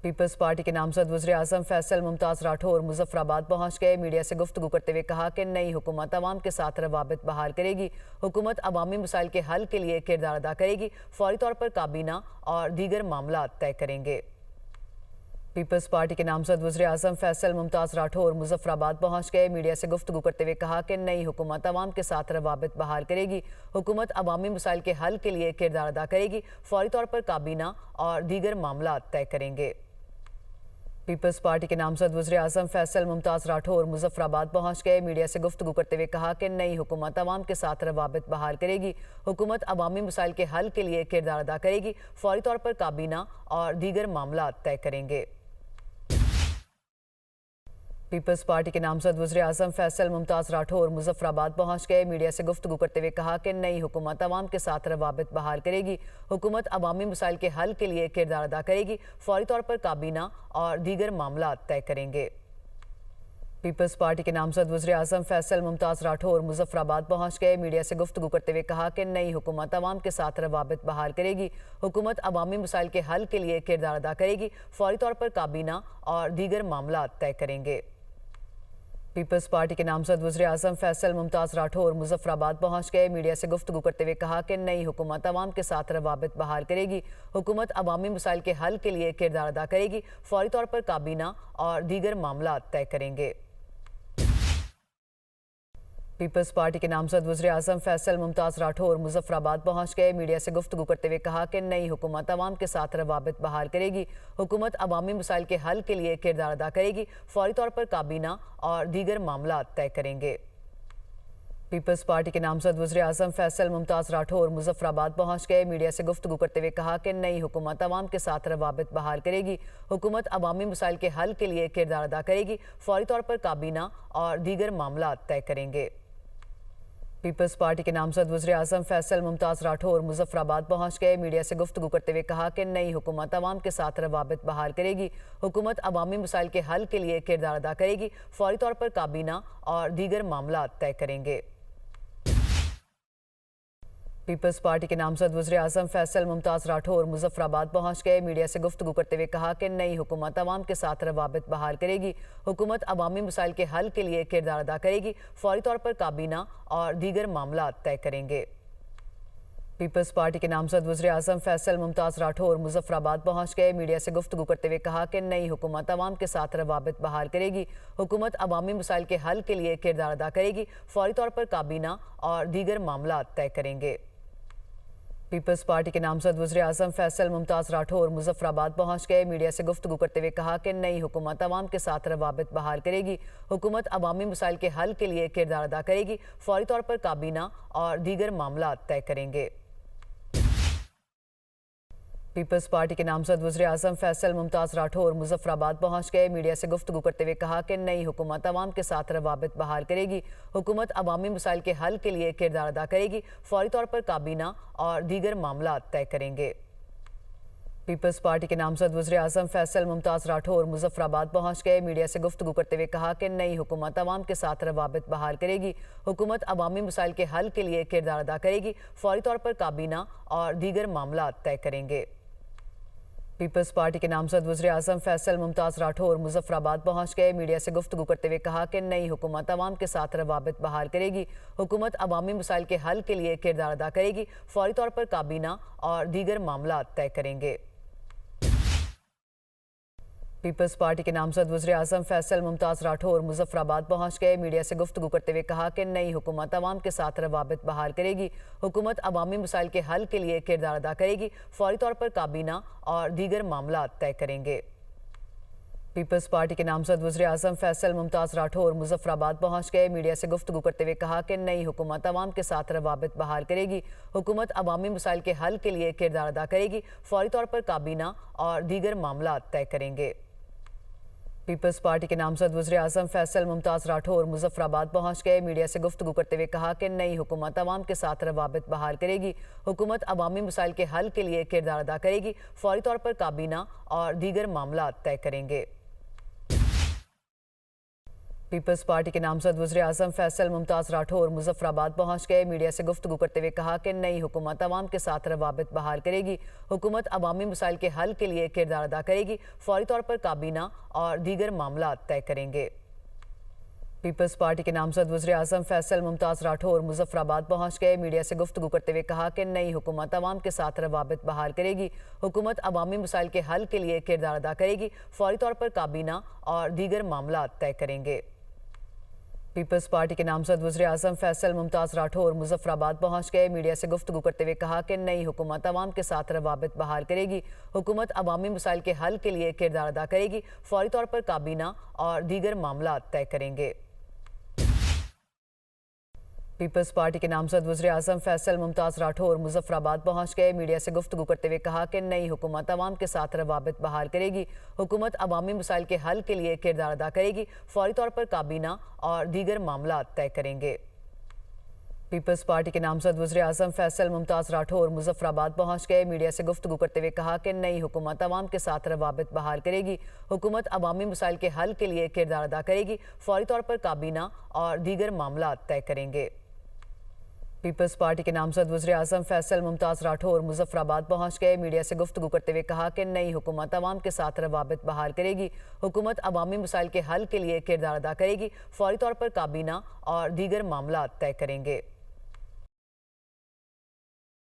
Peoples party के नामजद वज़ीर-ए-आज़म फैसल मुमताज़ राठौर मुजफ्फराबाद पहुंच गए। मीडिया से गुफ्तगू करते हुए कहा कि नई हुकूमत अवाम के साथ रवाबित बहाल करेगी। हुकूमत अवामी मसाइल के हल के लिए किरदार अदा करेगी। फौरी तौर पर काबीना और दीगर मामला तय करेंगे। पीपल्स पार्टी के नामजद वज़ीर-ए-आज़म फैसल मुमताज़ राठौर मुजफ्फराबाद पहुंच गए। मीडिया से गुफ्तगू करते हुए कहा कि नई हुकूमत अवाम के साथ रवाबित बहाल करेगी। हुकूमत अवामी मसाइल के हल के लिए किरदार अदा करेगी। फौरी तौर पर काबीना और दीगर मामला तय करेंगे। पीपल्स पार्टी के नामजद वज़ीर-ए-आज़म फैसल मुमताज़ राठौर मुजफ्फराबाद पहुंच गए। मीडिया से गुफ्तगू करते हुए कहा कि नई हुकूमत अवाम के साथ रवाबित बहाल करेगी। हुकूमत अवामी मसाइल के हल के लिए किरदार अदा करेगी। फौरी तौर पर काबीना और दीगर मामला तय करेंगे। पीपल्स पार्टी के नामजद वज़ीर-ए-आज़म फैसल मुमताज़ राठौर मुजफ्फराबाद पहुंच गए। मीडिया से गुफ्तगू करते हुए कहा कि नई हुकूमत अवाम के साथ रवाबित बहाल करेगी। हुकूमत अवामी मसाइल के हल के लिए किरदार अदा करेगी। फौरी तौर पर काबीना और दीगर मामला तय करेंगे। पीपल्स पार्टी के नामजद वज़ीर-ए-आज़म फैसल मुमताज़ राठौर मुजफ्फराबाद पहुंच गए। मीडिया से गुफ्तगू करते हुए कहा कि नई हुकूमत अवाम के साथ रवाबित बहाल करेगी। हुकूमत अवामी मसाइल के हल के लिए किरदार अदा करेगी। फौरी तौर पर काबीना और दीगर मामला तय करेंगे। पीपल्स पार्टी के नामजद वज़ीर-ए-आज़म फैसल मुमताज़ राठौर मुजफ्फराबाद पहुंच गए। मीडिया से गुफ्तगू करते हुए कहा कि नई हुकूमत अवाम के साथ रवाबित बहाल करेगी। हुकूमत अवामी मसाइल के हल के लिए किरदार अदा करेगी। फौरी तौर पर काबीना और दीगर मामला तय करेंगे। पीपल्स पार्टी के नामजद वज़ीर-ए-आज़म फैसल मुमताज़ राठौर मुजफ्फराबाद पहुंच गए। मीडिया से गुफ्तगू करते हुए कहा कि नई हुकूमत अवाम के साथ रवाबित बहाल करेगी। हुकूमत अवामी मसाइल के हल के लिए किरदार अदा करेगी। फौरी तौर पर काबीना और दीगर मामला तय करेंगे। पीपल्स पार्टी के नामजद वज़ीर-ए-आज़म फैसल मुमताज़ राठौर मुजफ्फराबाद पहुंच गए। मीडिया से गुफ्तगू करते हुए कहा कि नई हुकूमत अवाम के साथ रवाबित बहाल करेगी। हुकूमत अवामी मसाइल के हल के लिए किरदार अदा करेगी। फौरी तौर पर काबीना और दीगर मामला तय करेंगे। पीपल्स पार्टी के नामजद वज़ीर-ए-आज़म फैसल मुमताज़ राठौर मुजफ्फराबाद पहुंच गए। मीडिया से गुफ्तगू करते हुए कहा कि नई हुकूमत अवाम के साथ रवाबित बहाल करेगी। हुकूमत अवामी मसाइल के हल के लिए किरदार अदा करेगी। फौरी तौर पर काबीना और दीगर मामला तय करेंगे। पीपल्स पार्टी के नामजद वज़ीर-ए-आज़म फैसल मुमताज़ राठौर मुजफ्फराबाद पहुंच गए। मीडिया से गुफ्तगू करते हुए कहा कि नई हुकूमत अवाम के साथ रवाबित बहाल करेगी। हुकूमत अवामी मसाइल के हल के लिए किरदार अदा करेगी। फौरी तौर पर काबीना और दीगर मामला तय करेंगे। पीपल्स पार्टी के नामजद वज़ीर-ए-आज़म फैसल मुमताज़ राठौर मुजफ्फराबाद पहुंच गए। मीडिया से गुफ्तगू करते हुए कहा कि नई हुकूमत अवाम के साथ रवाबित बहाल करेगी। हुकूमत अवामी मसाइल के हल के लिए किरदार अदा करेगी। फौरी तौर पर काबीना और दीगर मामला तय करेंगे। पीपल्स पार्टी के नामजद वज़ीर-ए-आज़म फैसल मुमताज़ राठौर मुजफ्फराबाद पहुंच गए। मीडिया से गुफ्तगू करते हुए कहा कि नई हुकूमत अवाम के साथ रवाबित बहाल करेगी। हुकूमत अवामी मसाइल के हल के लिए किरदार अदा करेगी। फौरी तौर पर काबीना और दीगर मामला तय करेंगे। पीपल्स पार्टी के नामजद वज़ीर-ए-आज़म फैसल मुमताज़ राठौर मुजफ्फराबाद पहुंच गए। मीडिया से गुफ्तगू करते हुए कहा कि नई हुकूमत अवाम के साथ रवाबित बहाल करेगी। हुकूमत अवामी मसाइल के हल के लिए किरदार अदा करेगी। फौरी तौर पर काबीना और दीगर मामला तय करेंगे। पीपल्स पार्टी के नामजद वज़ीर-ए-आज़म फैसल मुमताज़ राठौर मुजफ्फराबाद पहुंच गए। मीडिया से गुफ्तगू करते हुए कहा कि नई हुकूमत अवाम के साथ रवाबित बहाल करेगी। हुकूमत अवामी मसाइल के हल के लिए किरदार अदा करेगी। फौरी तौर पर काबीना और दीगर मामला तय करेंगे। पीपल्स पार्टी के नामजद वज़ीर-ए-आज़म फैसल मुमताज़ राठौर मुजफ्फराबाद पहुंच गए। मीडिया से गुफ्तगू करते हुए कहा कि नई हुकूमत अवाम के साथ रवाबित बहाल करेगी। हुकूमत अवामी मसाइल के हल के लिए किरदार अदा करेगी। फौरी तौर पर काबीना और दीगर मामला तय करेंगे। पीपल्स पार्टी के नामजद वज़ीर-ए-आज़म फैसल मुमताज़ राठौर मुजफ्फराबाद पहुंच गए। मीडिया से गुफ्तगू करते हुए कहा कि नई हुकूमत अवाम के साथ रवाबित बहाल करेगी। हुकूमत अवामी मसाइल के हल के लिए किरदार अदा करेगी। फौरी तौर पर काबीना और दीगर मामला तय करेंगे। पीपल्स पार्टी के नामजद वज़ीर-ए-आज़म फैसल मुमताज़ राठौर मुजफ्फराबाद पहुंच गए। मीडिया से गुफ्तगू करते हुए कहा कि नई हुकूमत अवाम के साथ रवाबित बहाल करेगी। हुकूमत अवामी मसाइल के हल के लिए किरदार अदा करेगी। फौरी तौर पर काबीना और दीगर मामला तय करेंगे। पीपल्स पार्टी के नामजद वज़ीर-ए-आज़म फैसल मुमताज़ राठौर मुजफ्फराबाद पहुंच गए। मीडिया से गुफ्तगू करते हुए कहा कि नई हुकूमत अवाम के साथ रवाबित बहाल करेगी। हुकूमत अवामी मसाइल के हल के लिए किरदार अदा करेगी। फौरी तौर पर काबीना और दीगर मामला तय करेंगे। पीपल्स पार्टी के नामजद वज़ीर-ए-आज़म फैसल मुमताज़ राठौर मुजफ्फराबाद पहुंच गए। मीडिया से गुफ्तगू करते हुए कहा कि नई हुकूमत अवाम के साथ रवाबित बहाल करेगी। हुकूमत अवामी मसाइल के हल के लिए किरदार अदा करेगी। फौरी तौर पर काबीना और दीगर मामला तय करेंगे। पीपल्स पार्टी के नामजद वज़ीर-ए-आज़म फैसल मुमताज़ राठौर मुजफ्फराबाद पहुंच गए। मीडिया से गुफ्तगू करते हुए कहा कि नई हुकूमत अवाम के साथ रवाबित बहाल करेगी। हुकूमत अवामी मसाइल के हल के लिए किरदार अदा करेगी। फौरी तौर पर काबीना और दीगर मामला तय करेंगे। पीपल्स पार्टी के नामजद वज़ीर-ए-आज़म फैसल मुमताज़ राठौर मुजफ्फराबाद पहुंच गए। मीडिया से गुफ्तगू करते हुए कहा कि नई हुकूमत अवाम के साथ रवाबित बहाल करेगी। हुकूमत अवामी मसाइल के हल के लिए किरदार अदा करेगी। फौरी तौर पर काबीना और दीगर मामला तय करेंगे। पीपल्स पार्टी के नामजद वज़ीर-ए-आज़म फैसल मुमताज़ राठौर मुजफ्फराबाद पहुंच गए। मीडिया से गुफ्तगू करते हुए कहा कि नई हुकूमत अवाम के साथ रवाबित बहाल करेगी। हुकूमत अवामी मसाइल के हल के लिए किरदार अदा करेगी। फौरी तौर पर काबीना और दीगर मामला तय करेंगे। पीपल्स पार्टी के नामजद वज़ीर-ए-आज़म फैसल मुमताज़ राठौर मुजफ्फराबाद पहुंच गए। मीडिया से गुफ्तगू करते हुए कहा कि नई हुकूमत अवाम के साथ रवाबित बहाल करेगी। हुकूमत अवामी मसाइल के हल के लिए किरदार अदा करेगी। फौरी तौर पर काबीना और दीगर मामला तय करेंगे। पीपल्स पार्टी के नामजद वज़ीर-ए-आज़म फैसल मुमताज़ राठौर मुजफ्फराबाद पहुंच गए। मीडिया से गुफ्तगू करते हुए कहा कि नई हुकूमत अवाम के साथ रवाबित बहाल करेगी। हुकूमत अवामी मसाइल के हल के लिए किरदार अदा करेगी। फौरी तौर पर काबीना और दीगर मामला तय करेंगे।